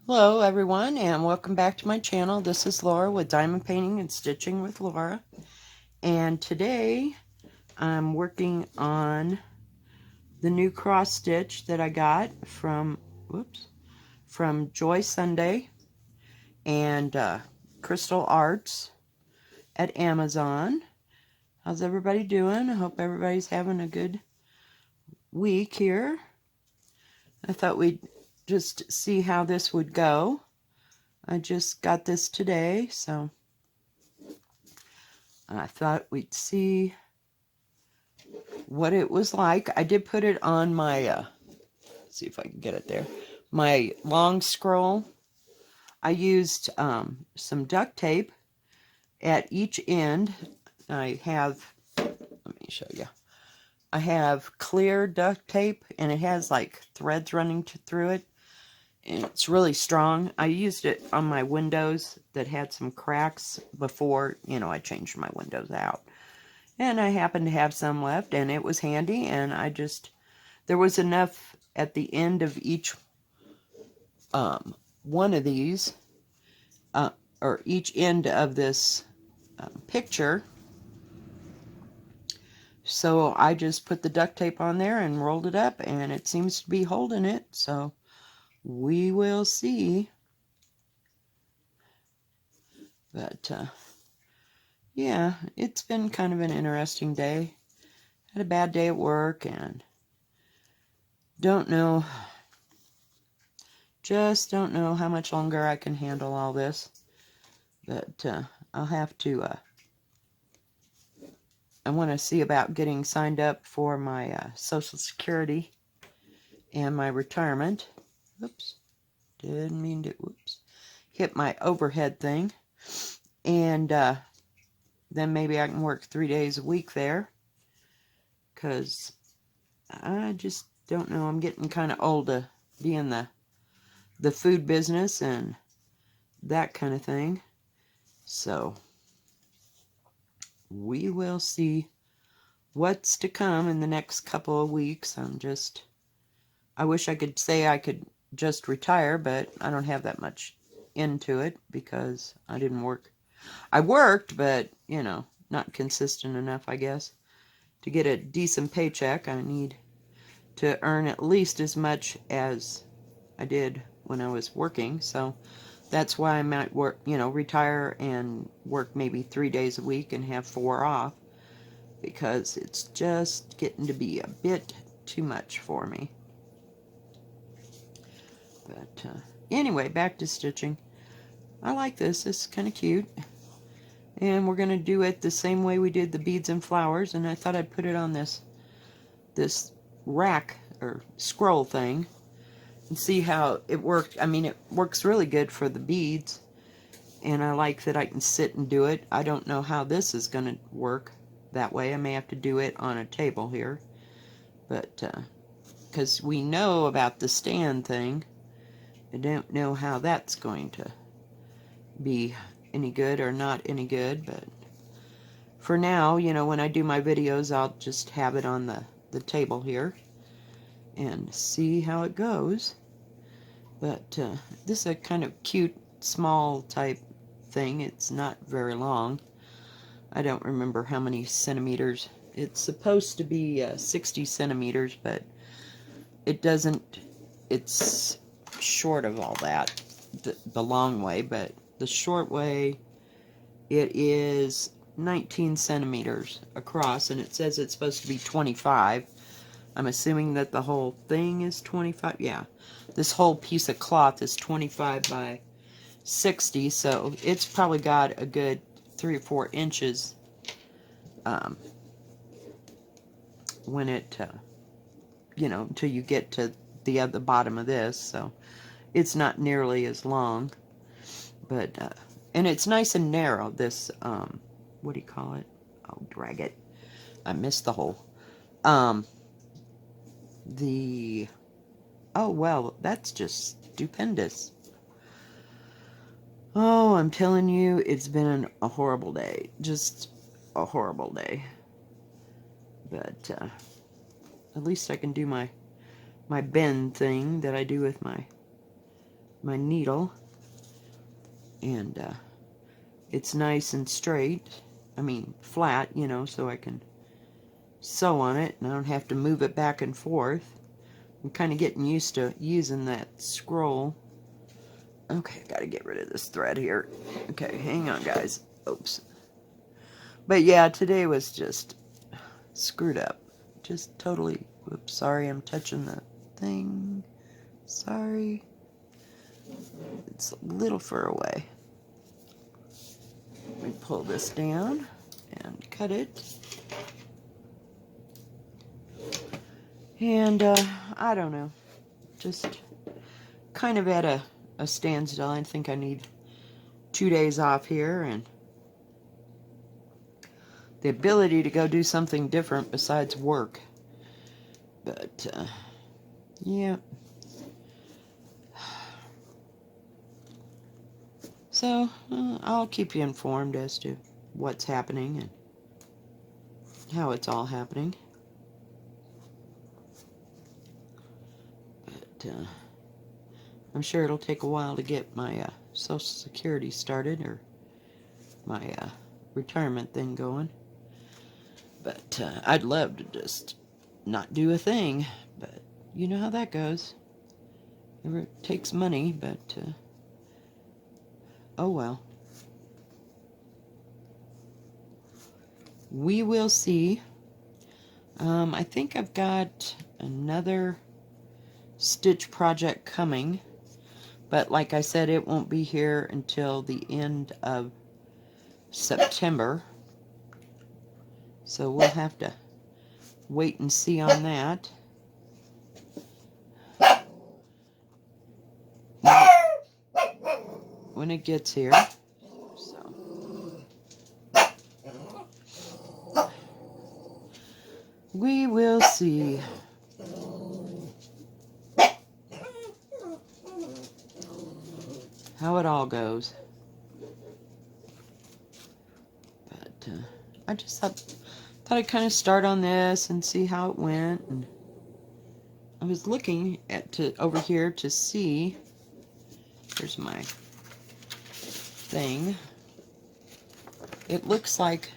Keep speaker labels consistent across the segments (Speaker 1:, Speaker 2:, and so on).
Speaker 1: Hello everyone and welcome back to my channel. This is Laura with Diamond Painting and Stitching with Laura. And today I'm working on the new cross stitch that I got from Joy Sunday and Crystal Arts at Amazon. How's everybody doing? I hope everybody's having a good week here. I thought we'd just see how this would go. I just got this today, so I thought we'd see what it was like. I did put it on my, let's see if I can get it there, my long scroll. I used some duct tape at each end. I have, let me show you. I have clear duct tape, and it has like threads running through it. And it's really strong. I used it on my windows that had some cracks before, I changed my windows out. And I happened to have some left, and it was handy, and there was enough at the end of each one of these, or each end of this picture. So I just put the duct tape on there and rolled it up, and it seems to be holding it, so we will see. But, yeah, it's been kind of an interesting day. Had a bad day at work, and just don't know how much longer I can handle all this. But I'll have to, I want to see about getting signed up for my Social Security and my retirement. Oops, didn't mean to, hit my overhead thing. And then maybe I can work 3 days a week there. Because I just don't know, I'm getting kind of old to be in the food business and that kind of thing. So we will see what's to come in the next couple of weeks. I wish I could say I could just retire, but I don't have that much into it because I didn't work. I worked, but, not consistent enough, I guess. To get a decent paycheck, I need to earn at least as much as I did when I was working. So that's why I might work, retire and work maybe 3 days a week and have 4 off, because it's just getting to be a bit too much for me. But anyway, back to stitching. I like this. This is kind of cute. And we're going to do it the same way we did the beads and flowers. And I thought I'd put it on this rack or scroll thing and see how it worked. I mean, it works really good for the beads. And I like that I can sit and do it. I don't know how this is going to work that way. I may have to do it on a table here. But, because we know about the stand thing. I don't know how that's going to be any good or not any good, but for now, when I do my videos, I'll just have it on the table here and see how it goes. But this is a kind of cute, small type thing. It's not very long. I don't remember how many centimeters. It's supposed to be 60 centimeters, but it doesn't, it's short of all that, the long way, but the short way, it is 19 centimeters across, and it says it's supposed to be 25. I'm assuming that the whole thing is 25. Yeah, this whole piece of cloth is 25 by 60, so it's probably got a good 3 or 4 inches when it, until you get to the bottom of this, so it's not nearly as long. But, and it's nice and narrow, this, what do you call it? Oh, drag it. I missed the hole. Oh, well, that's just stupendous. Oh, I'm telling you, it's been a horrible day. Just a horrible day. But, at least I can do my bend thing that I do with my my needle, and it's nice and straight. I mean, flat, you know, so I can sew on it, and I don't have to move it back and forth. I'm kind of getting used to using that scroll. Okay, I gotta get rid of this thread here. Okay, hang on, guys. Oops. But yeah, today was just screwed up. Just totally, whoops, sorry, I'm touching the thing. Sorry. It's a little far away. Let me pull this down and cut it. And, I don't know. Just kind of at a standstill. I think I need 2 days off here and the ability to go do something different besides work. But, yeah. So, I'll keep you informed as to what's happening and how it's all happening. But, I'm sure it'll take a while to get my Social Security started, or my retirement thing going. But I'd love to just not do a thing, but you know how that goes. It takes money, but oh well. We will see. I think I've got another stitch project coming, but like I said, it won't be here until the end of September. So we'll have to wait and see on that. When it gets here. So we will see. How it all goes. But I just thought I'd kind of start on this and see how it went. And I was looking at over here to see. Here's my thing. It looks like,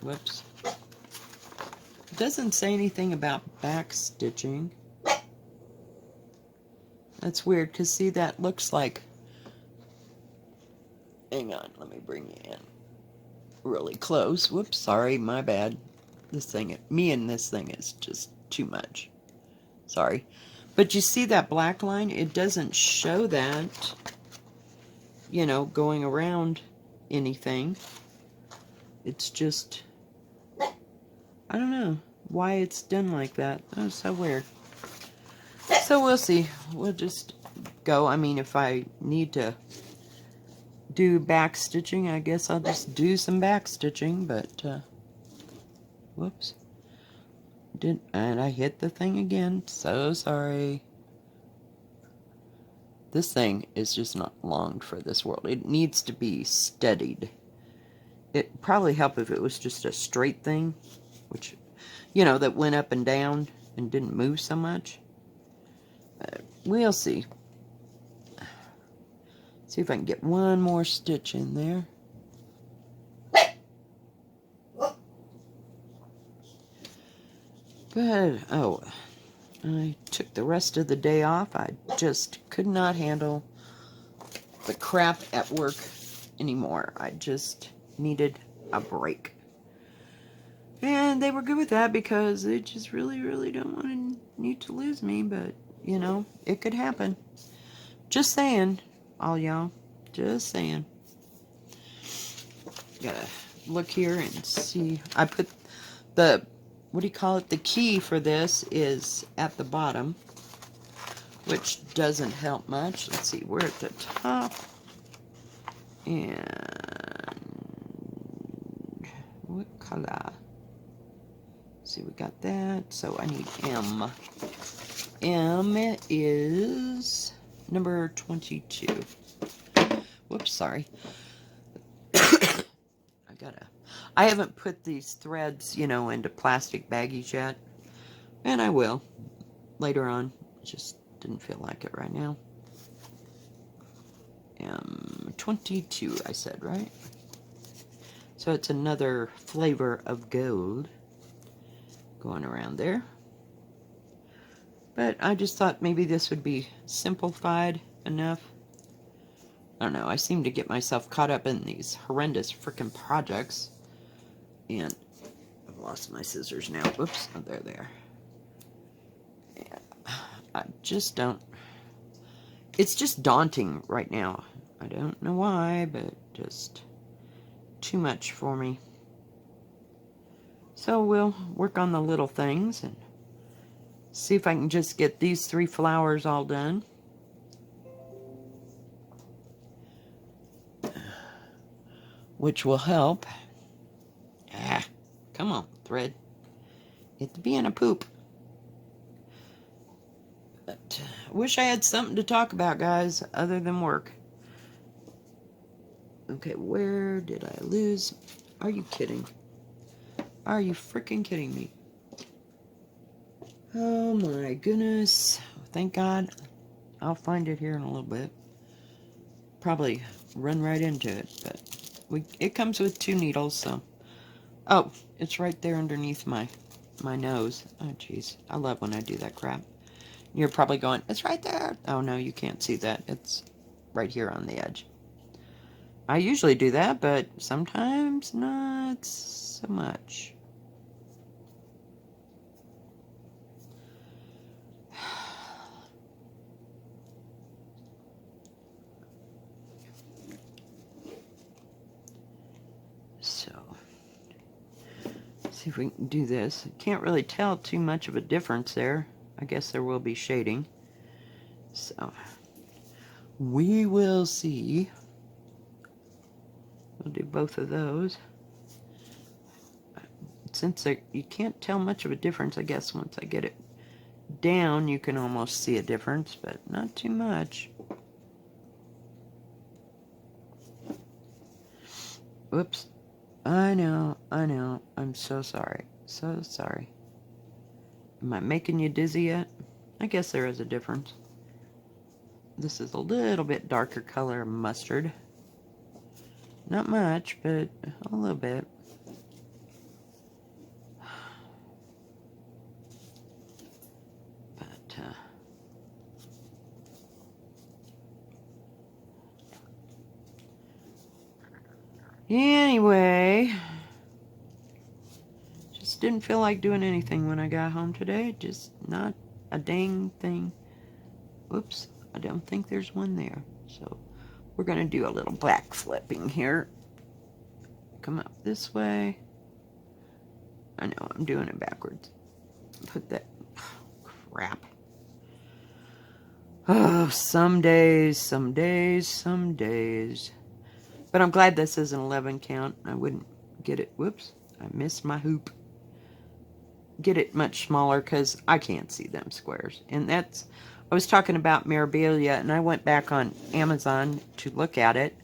Speaker 1: whoops. It doesn't say anything about back stitching. That's weird, because see, that looks like, hang on, let me bring you in really close. Whoops, sorry, my bad. This thing, me and this thing is just too much. Sorry. But you see that black line? It doesn't show that, you know, going around anything. It's just, I don't know why it's done like that. Oh, so weird. So we'll see. We'll just go. I mean, if I need to do back stitching, I guess I'll just do some back stitching, but whoops. And I hit the thing again. So sorry. This thing is just not longed for this world. It needs to be steadied. It'd probably help if it was just a straight thing, which, you know, that went up and down and didn't move so much. We'll see. See if I can get one more stitch in there. But, oh, I took the rest of the day off. I just could not handle the crap at work anymore. I just needed a break. And they were good with that because they just really, really don't want to need to lose me. But, you know, it could happen. Just saying, all y'all. Just saying. Gotta look here and see. I put the, what do you call it? The key for this is at the bottom, which doesn't help much. Let's see, we're at the top. And what color? See, we got that. So I need M. M is number 22. Whoops, sorry. I haven't put these threads, you know, into plastic baggies yet. And I will later on. Just didn't feel like it right now. 22, I said, right? So it's another flavor of gold going around there. But I just thought maybe this would be simplified enough. I don't know, I seem to get myself caught up in these horrendous freaking projects. And I've lost my scissors now. Whoops, oh, there they are. And I just don't... It's just daunting right now. I don't know why, but just too much for me. So we'll work on the little things and see if I can just get these 3 flowers all done. Which will help. Ah, come on, thread. It's being a poop. But wish I had something to talk about, guys, other than work. Okay, where did I lose? Are you kidding? Are you freaking kidding me? Oh my goodness. Thank God. I'll find it here in a little bit. Probably run right into it, but it comes with 2 needles, so. Oh, it's right there underneath my nose. Oh, jeez. I love when I do that crap. You're probably going, it's right there. Oh, no, you can't see that. It's right here on the edge. I usually do that, but sometimes not so much. So, see if we can do this. Can't really tell too much of a difference there. I guess there will be shading. So, we will see. We'll do both of those. Since you can't tell much of a difference, I guess once I get it down, you can almost see a difference, but not too much. Whoops. I know. I'm so sorry. So sorry. Am I making you dizzy yet? I guess there is a difference. This is a little bit darker color mustard. Not much, but a little bit. But, anyway, just didn't feel like doing anything when I got home today. Just not a dang thing. Whoops, I don't think there's one there. So we're going to do a little back flipping here. Come up this way. I know, I'm doing it backwards. Put that... Oh, crap. Oh, some days. But I'm glad this is an 11 count. I wouldn't get it. Whoops, I missed my hoop. Get it much smaller because I can't see them squares. And that's... I was talking about Mirabilia, and I went back on Amazon to look at it.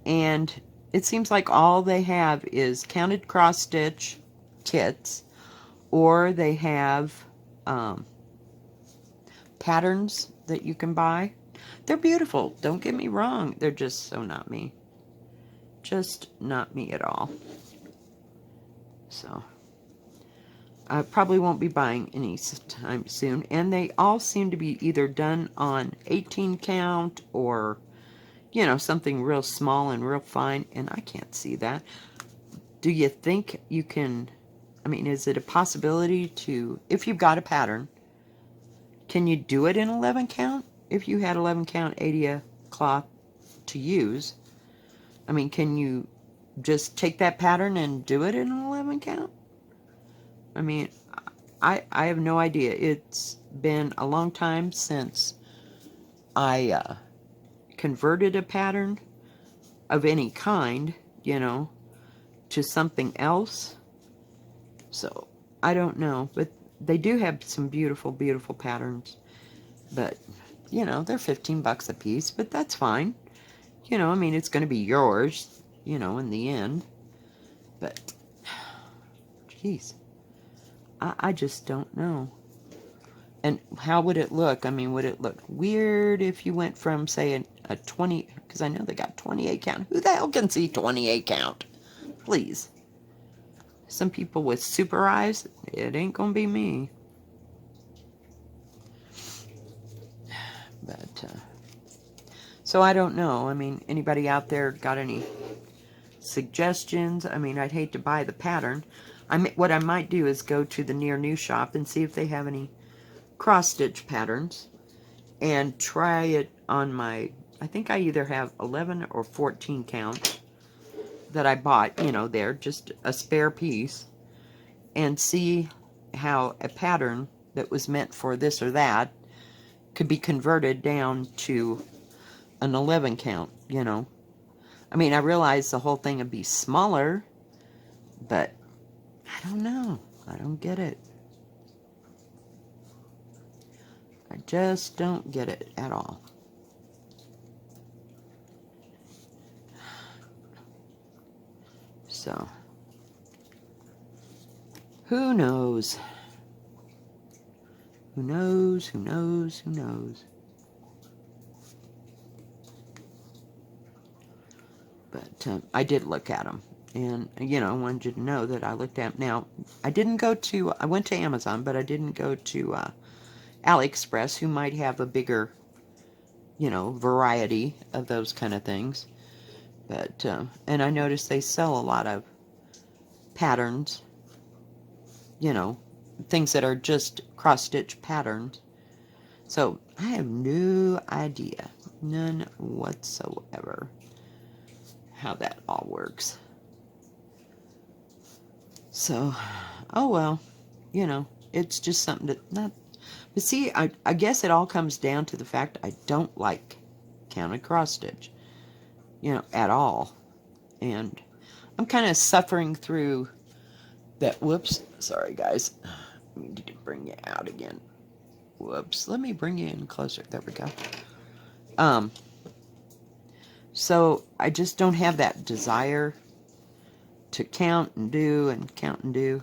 Speaker 1: And it seems like all they have is counted cross stitch kits, or they have patterns that you can buy. They're beautiful, don't get me wrong. They're just so not me. Just not me at all. So I probably won't be buying any time soon. And they all seem to be either done on 18 count or, you know, something real small and real fine. And I can't see that. Do you think you can... I mean, is it a possibility to... If you've got a pattern, can you do it in 11 count? If you had 11 count Adia cloth to use, I mean, can you just take that pattern and do it in an 11 count? I mean, I have no idea. It's been a long time since I converted a pattern of any kind, you know, to something else. So, I don't know. But they do have some beautiful, beautiful patterns. But, you know, they're 15 bucks a piece, but that's fine. You know, I mean, it's going to be yours, you know, in the end. But, jeez. I just don't know. And how would it look? I mean, would it look weird if you went from, say, a 20, because I know they got 28 count. Who the hell can see 28 count? Please. Some people with super eyes, it ain't gonna be me. But, so I don't know. I mean, anybody out there got any suggestions? I mean, I'd hate to buy the pattern. What I might do is go to the near new shop and see if they have any cross stitch patterns and try it on my, I think I either have 11 or 14 count that I bought, you know, there, just a spare piece, and see how a pattern that was meant for this or that could be converted down to an 11 count, you know. I mean, I realize the whole thing would be smaller, but I don't know. I don't get it. I just don't get it at all. So, who knows? Who knows? Who knows? Who knows? But I did look at them. And, you know, I wanted you to know that I looked at them. Now, I went to Amazon, but I didn't go to AliExpress, who might have a bigger, you know, variety of those kind of things. But, and I noticed they sell a lot of patterns, you know, things that are just cross-stitch patterns. So, I have no idea, none whatsoever, how that all works. So, oh well, you know, it's just something that, not, but see, I guess it all comes down to the fact I don't like counted cross-stitch, you know, at all. And I'm kind of suffering through that. Whoops, sorry guys, I need to bring you out again. Whoops, let me bring you in closer. There we go. So I just don't have that desire to count and do and count and do.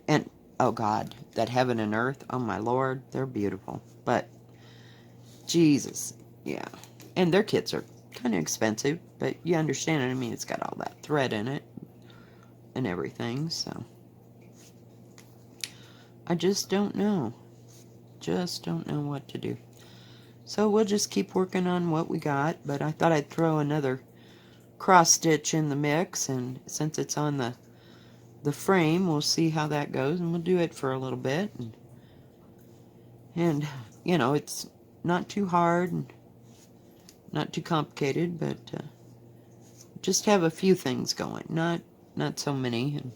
Speaker 1: And oh God, that heaven and earth, oh my Lord, they're beautiful. But Jesus, yeah. And their kits are kind of expensive, but you understand it. I mean, it's got all that thread in it and everything, so I just don't know. Just don't know what to do. So we'll just keep working on what we got, but I thought I'd throw another cross stitch in the mix, and since it's on the frame, we'll see how that goes, and we'll do it for a little bit, and you know, it's not too hard and not too complicated, but just have a few things going, not so many, and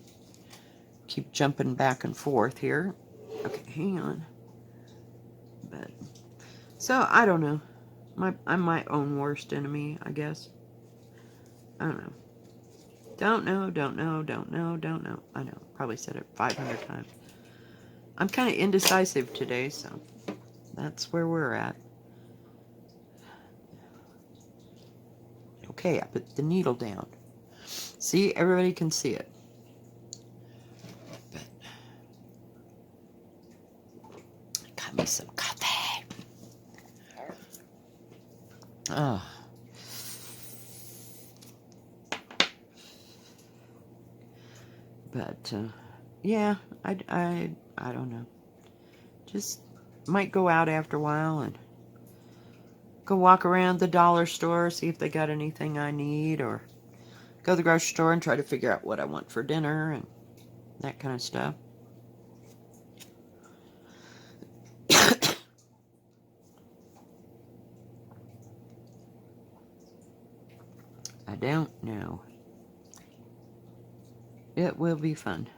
Speaker 1: keep jumping back and forth here. Okay, hang on. But so I don't know. I'm my own worst enemy, I guess. I don't know. Don't know. I know. Probably said it 500 times. I'm kind of indecisive today, so that's where we're at. Okay, I put the needle down. See, everybody can see it. But got me some coffee. Oh. But yeah, I don't know. Just might go out after a while and go walk around the dollar store, see if they got anything I need, or go to the grocery store and try to figure out what I want for dinner and that kind of stuff. I don't know. It will be fun.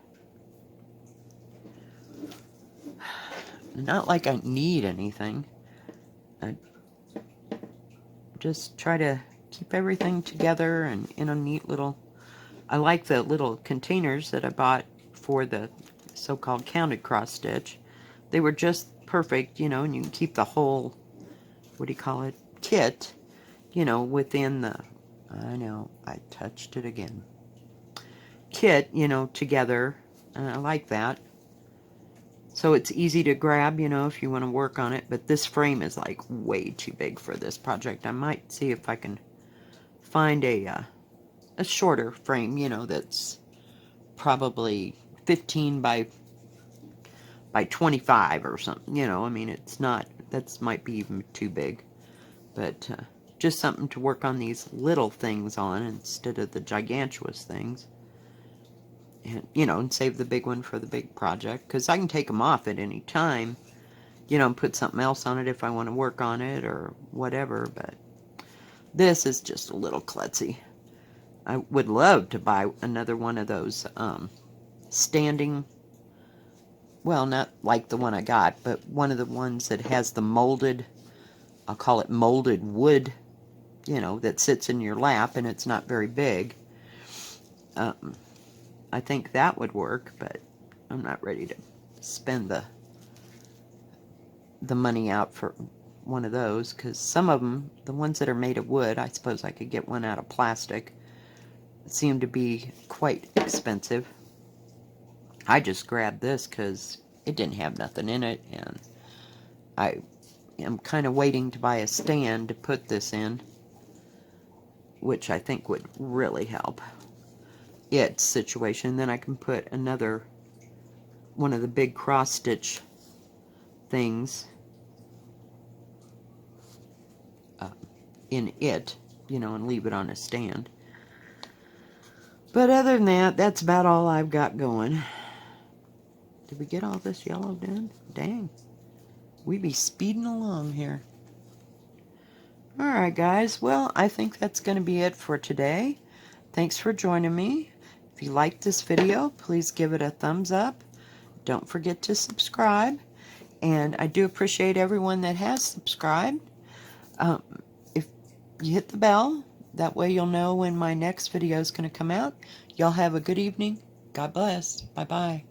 Speaker 1: Not like I need anything. I just try to keep everything together and in a neat little... I like the little containers that I bought for the so-called counted cross stitch. They were just perfect, you know, and you can keep the whole, what do you call it, kit, you know, within the... I know, I touched it again. Kit, you know, together. I like that. So it's easy to grab, you know, if you want to work on it. But this frame is like way too big for this project. I might see if I can find a shorter frame, you know, that's probably 15 by 25 or something. You know, I mean, it's not, that might be even too big. But just something to work on these little things on instead of the gigantuous things. And, you know, and save the big one for the big project. Because I can take them off at any time, you know, and put something else on it if I want to work on it or whatever. But this is just a little klutzy. I would love to buy another one of those standing, well, not like the one I got, but one of the ones that has the molded, I'll call it molded wood, you know, that sits in your lap and it's not very big. I think that would work, but I'm not ready to spend the money out for one of those, because some of them, the ones that are made of wood, I suppose I could get one out of plastic, seem to be quite expensive. I just grabbed this because it didn't have nothing in it, and I am kind of waiting to buy a stand to put this in, which I think would really help its situation. Then I can put another one of the big cross stitch things in it, you know, and leave it on a stand. But other than that, that's about all I've got going. Did we get all this yellow done? Dang. We be speeding along here. Alright guys, well, I think that's going to be it for today. Thanks for joining me. If you liked this video, please give it a thumbs up. Don't forget to subscribe. And I do appreciate everyone that has subscribed. If you hit the bell, that way you'll know when my next video is going to come out. Y'all have a good evening. God bless. Bye-bye.